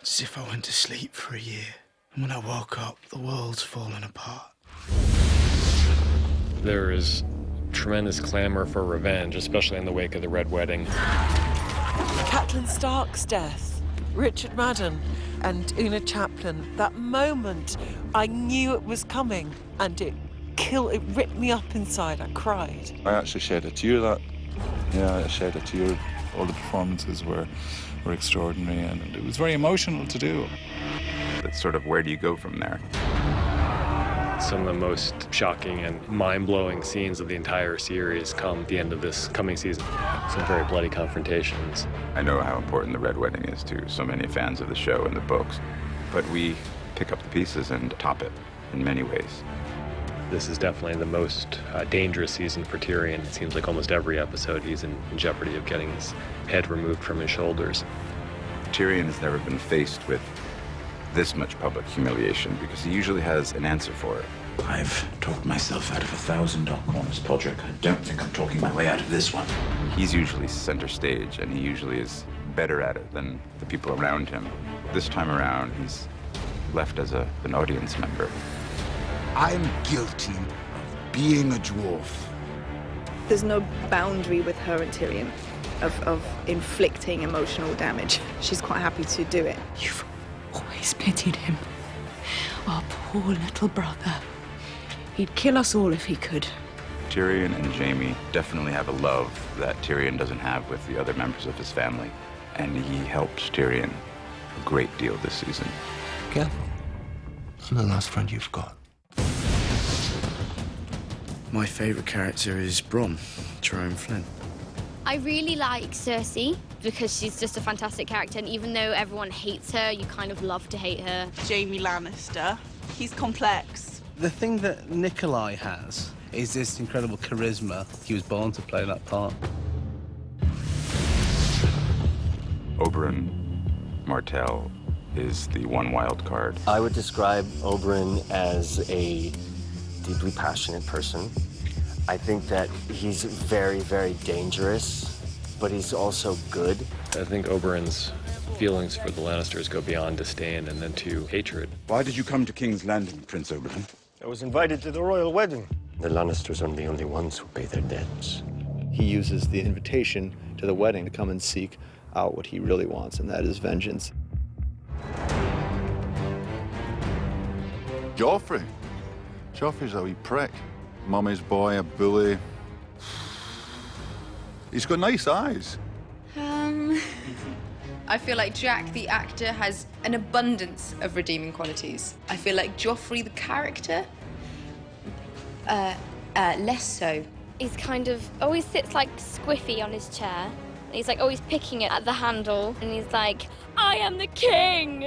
It's as if I went to sleep for a year, and when I woke up, the world's fallen apart. There is tremendous clamor for revenge, especially in the wake of the Red Wedding. Catelyn Stark's death, Richard Madden and Una Chaplin. That moment, I knew it was coming, and it ripped me up inside. I cried. I actually shed a tear that. Yeah, I shed a tear. All the performances were extraordinary, and it was very emotional to do. It's sort of, where do you go from there? Some of the most shocking and mind-blowing scenes of the entire series come at the end of this coming season. Some very bloody confrontations. I know how important the Red Wedding is to so many fans of the show and the books, but we pick up the pieces and top it in many ways. This is definitely the most dangerous season for Tyrion. It seems like almost every episode he's in jeopardy of getting his head removed from his shoulders. Tyrion has never been faced with this much public humiliation because he usually has an answer for it. I've talked myself out of 1,000 dark corners, Podrick. I don't think I'm talking my way out of this one. He's usually center stage, and he usually is better at it than the people around him. This time around, he's left as an audience member. I'm guilty of being a dwarf. There's no boundary with her and Tyrion of inflicting emotional damage. She's quite happy to do it. You've always pitied him. Our poor little brother. He'd kill us all if he could. Tyrion and Jaime definitely have a love that Tyrion doesn't have with the other members of his family, and he helps Tyrion a great deal this season. Careful. I'm the last friend you've got. My favourite character is Bronn, Jerome Flynn. I really like Cersei because she's just a fantastic character, and even though everyone hates her, you kind of love to hate her. Jaime Lannister. He's complex. The thing that Nikolai has is this incredible charisma. He was born to play that part. Oberyn Martell is the one wild card. I would describe Oberyn as a deeply passionate person. I think that he's very, very dangerous, but he's also good. I think Oberyn's feelings for the Lannisters go beyond disdain and then to hatred. Why did you come to King's Landing, Prince Oberyn? I was invited to the royal wedding. The Lannisters are the only ones who pay their debts. He uses the invitation to the wedding to come and seek out what he really wants, and that is vengeance. Joffrey. Joffrey's a wee prick. Mummy's boy, a bully. He's got nice eyes. I feel like Jack, the actor, has an abundance of redeeming qualities. I feel like Joffrey, the character, less so. He's kind of always sits like squiffy on his chair. He's like always picking it at the handle, and he's like, I am the king!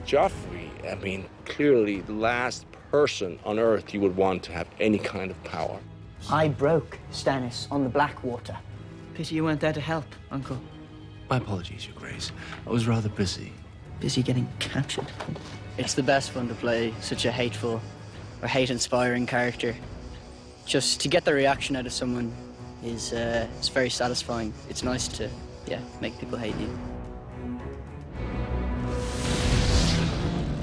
Joffrey, I mean, clearly the last person on Earth you would want to have any kind of power. I broke Stannis on the Blackwater. Pity you weren't there to help, Uncle. My apologies, Your Grace. I was rather busy. Busy getting captured. It's the best fun to play such a hateful or hate-inspiring character. Just to get the reaction out of someone is it's very satisfying. It's nice to, make people hate you.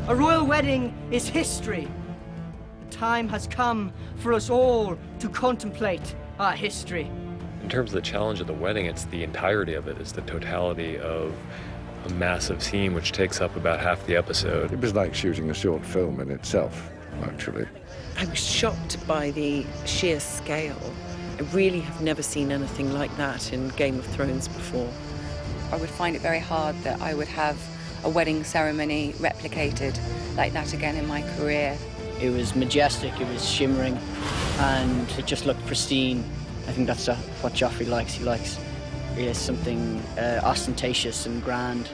A royal wedding is history. The time has come for us all to contemplate our history. In terms of the challenge of the wedding, it's the entirety of it. It's the totality of a massive scene which takes up about half the episode. It was like shooting a short film in itself, actually. I was shocked by the sheer scale. I really have never seen anything like that in Game of Thrones before. I would find it very hard that I would have a wedding ceremony replicated like that again in my career. It was majestic, it was shimmering, and it just looked pristine. I think that's what Joffrey likes. He likes something ostentatious and grand.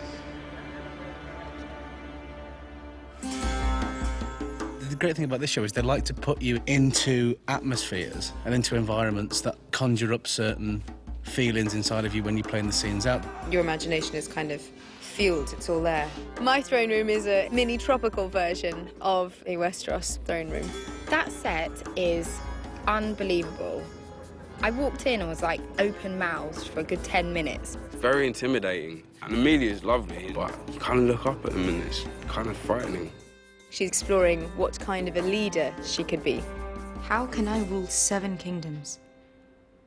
The great thing about this show is they like to put you into atmospheres and into environments that conjure up certain feelings inside of you when you're playing the scenes out. Your imagination is kind of fueled, it's all there. My throne room is a mini tropical version of a Westeros throne room. That set is unbelievable. I walked in and was like open-mouthed for a good 10 minutes. very intimidating. And Amelia's lovely, but you kind of look up at him and it's kind of frightening. She's exploring what kind of a leader she could be. How can I rule 7 kingdoms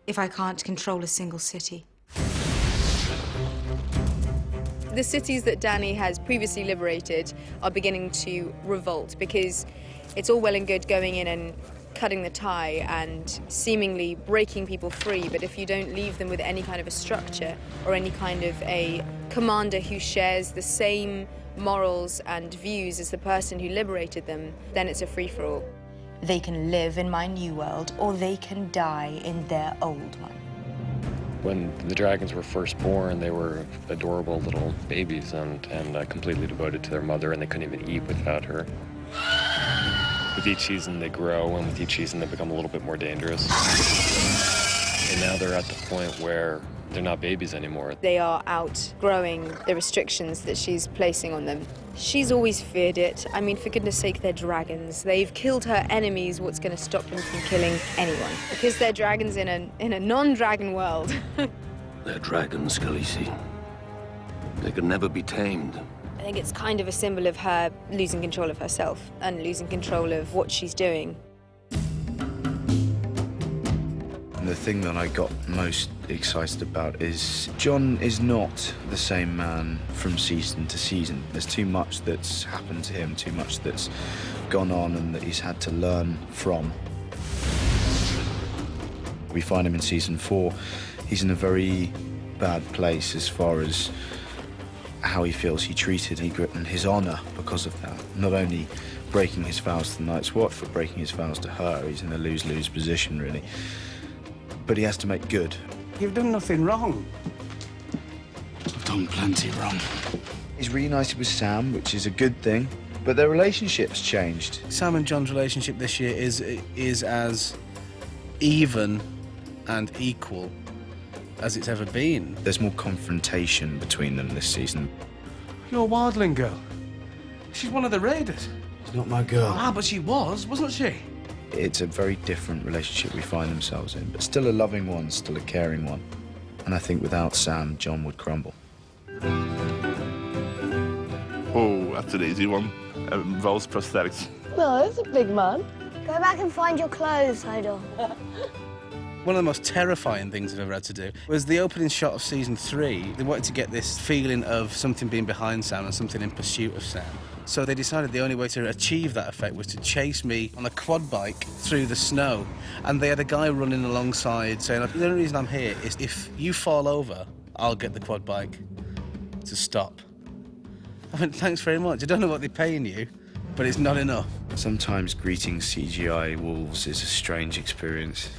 if I can't control a single city? The cities that Dany has previously liberated are beginning to revolt because it's all well and good going in and cutting the tie and seemingly breaking people free, but if you don't leave them with any kind of a structure or any kind of a commander who shares the same morals and views as the person who liberated them, then it's a free-for-all. They can live in my new world, or they can die in their old one. When the dragons were first born, they were adorable little babies and completely devoted to their mother, and they couldn't even eat without her. With each season, they grow, and with each season, they become a little bit more dangerous. And now they're at the point where they're not babies anymore. They are outgrowing the restrictions that she's placing on them. She's always feared it. I mean, for goodness sake, they're dragons. They've killed her enemies. What's going to stop them from killing anyone? Because they're dragons in a non-dragon world. They're dragons, Khaleesi. They can never be tamed. I think it's kind of a symbol of her losing control of herself and losing control of what she's doing. The thing that I got most excited about is Jon is not the same man from season to season. There's too much that's happened to him, too much that's gone on and that he's had to learn from. We find him in season 4. He's in a very bad place as far as how he feels he treated Ygritte and his honor because of that. Not only breaking his vows to the Night's Watch, but breaking his vows to her. He's in a lose-lose position, really. But he has to make good. You've done nothing wrong. I've done plenty wrong. He's reunited with Sam, which is a good thing, but their relationship's changed. Sam and Jon's relationship this year is as even and equal as it's ever been. There's more confrontation between them this season. You're a wildling girl. She's one of the raiders. She's not my girl. Ah, but she wasn't she? It's a very different relationship we find themselves in, but still a loving one, still a caring one. And I think without Sam, Jon would crumble. Oh, that's an easy one. Involves prosthetics. No, it's a big man. Go back and find your clothes, Hodor. One of the most terrifying things I've ever had to do was the opening shot of season 3. They wanted to get this feeling of something being behind Sam and something in pursuit of Sam. So they decided the only way to achieve that effect was to chase me on a quad bike through the snow. And they had a guy running alongside saying, the only reason I'm here is if you fall over, I'll get the quad bike to stop. I went, thanks very much. I don't know what they're paying you, but it's not enough. Sometimes greeting CGI wolves is a strange experience.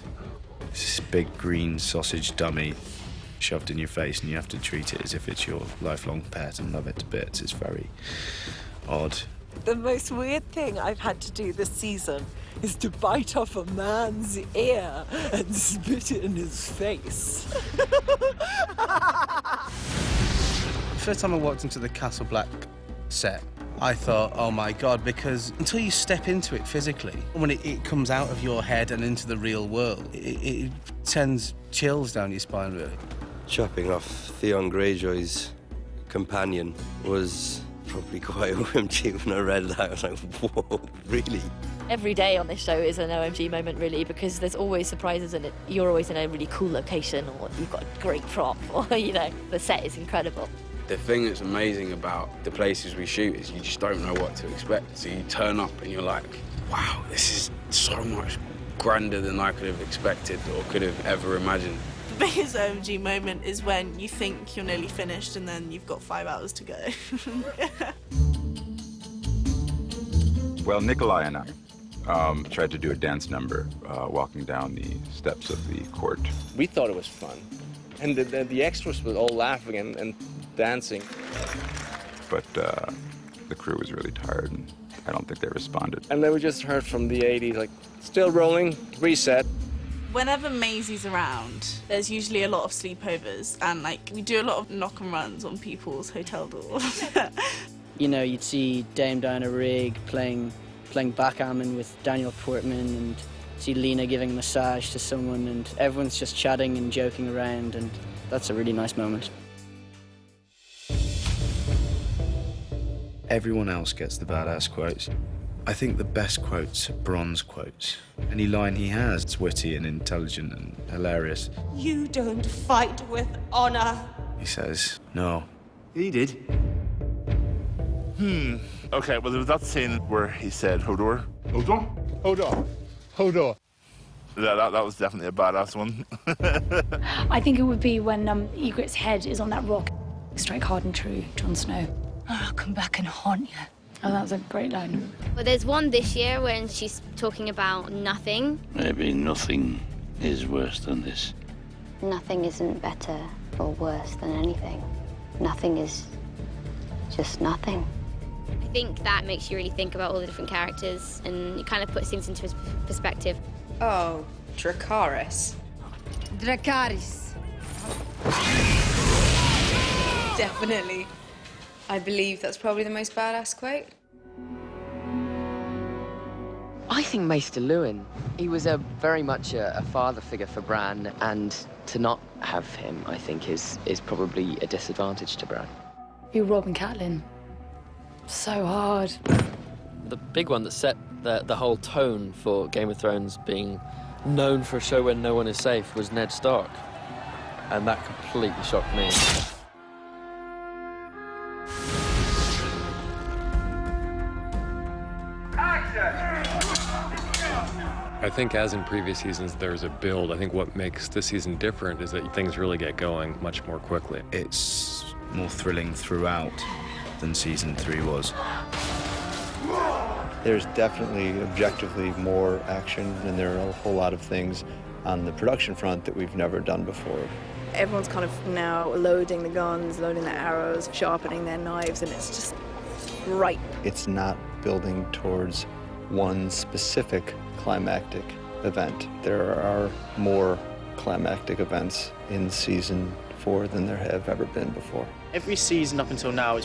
It's this big green sausage dummy shoved in your face and you have to treat it as if it's your lifelong pet and love it to bits. It's very odd. The most weird thing I've had to do this season is to bite off a man's ear and spit it in his face. The first time I walked into the Castle Black set, I thought, oh my God, because until you step into it physically, when it comes out of your head and into the real world, it sends chills down your spine, really. Chopping off Theon Greyjoy's companion was probably quite OMG. When I read that, I was like, whoa, really? Every day on this show is an OMG moment, really, because there's always surprises in it. You're always in a really cool location, or you've got a great prop, or, the set is incredible. The thing that's amazing about the places we shoot is you just don't know what to expect. So you turn up and you're like, wow, this is so much grander than I could have expected or could have ever imagined. The biggest OMG moment is when you think you're nearly finished and then you've got 5 hours to go. Well, Nikolai and I tried to do a dance number walking down the steps of the court. We thought it was fun. And the extras were all laughing and dancing. But the crew was really tired, and I don't think they responded. And then we just heard from the 80s, like, still rolling, reset. Whenever Maisie's around, there's usually a lot of sleepovers, and, we do a lot of knock and runs on people's hotel doors. You'd see Dame Diana Rigg playing backgammon with Daniel Portman, and see Lena giving a massage to someone, and everyone's just chatting and joking around, and that's a really nice moment. Everyone else gets the badass quotes. I think the best quotes are Bron's quotes. Any line he has, it's witty and intelligent and hilarious. You don't fight with honor. He says, no. He did. Okay, well, there was that scene where he said, Hodor. Hodor? Hodor. Hodor. That was definitely a badass one. I think it would be when Ygritte's head is on that rock. Strike hard and true, Jon Snow. I'll come back and haunt you. Oh, that was a great line. Well, there's one this year when she's talking about nothing. Maybe nothing is worse than this. Nothing isn't better or worse than anything. Nothing is just nothing. I think that makes you really think about all the different characters and it kind of puts things into perspective. Oh, Dracarys. Dracarys. Definitely. I believe that's probably the most badass quote. I think Maester Luwin. He was very much a father figure for Bran, and to not have him, I think, is probably a disadvantage to Bran. You Robb and Catelyn. So hard. The big one that set the whole tone for Game of Thrones being known for a show where no one is safe was Ned Stark. And that completely shocked me. I think as in previous seasons, there's a build. I think what makes this season different is that things really get going much more quickly. It's more thrilling throughout than season 3 was. There's definitely objectively more action, and there are a whole lot of things on the production front that we've never done before. Everyone's kind of now loading the guns, loading their arrows, sharpening their knives, and it's just right. It's not building towards one specific climactic event. There are more climactic events in season 4 than there have ever been before. Every season up until now,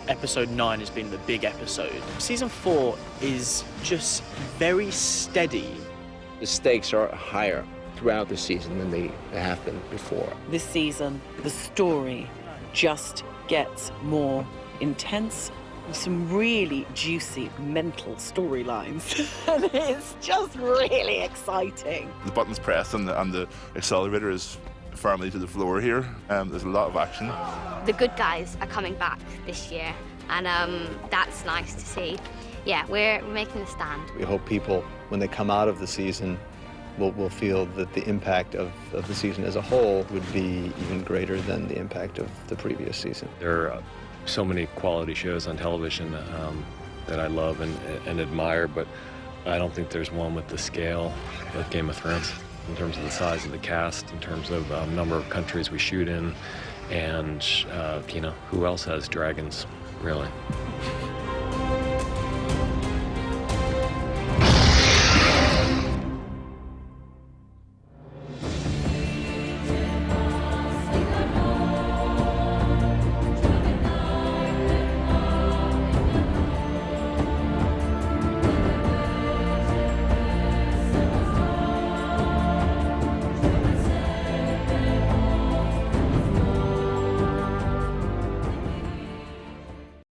episode 9 has been the big episode. Season 4 is just very steady. The stakes are higher throughout the season than they have been before. This season, the story just gets more intense. Some really juicy mental storylines. And it's just really exciting. The button's pressed and the accelerator is firmly to the floor here. There's a lot of action. The good guys are coming back this year, and that's nice to see. Yeah, we're making a stand. We hope people, when they come out of the season, will feel that the impact of the season as a whole would be even greater than the impact of the previous season. There are so many quality shows on television that I love and admire, but I don't think there's one with the scale of Game of Thrones in terms of the size of the cast, in terms of number of countries we shoot in, and you know, who else has dragons, really?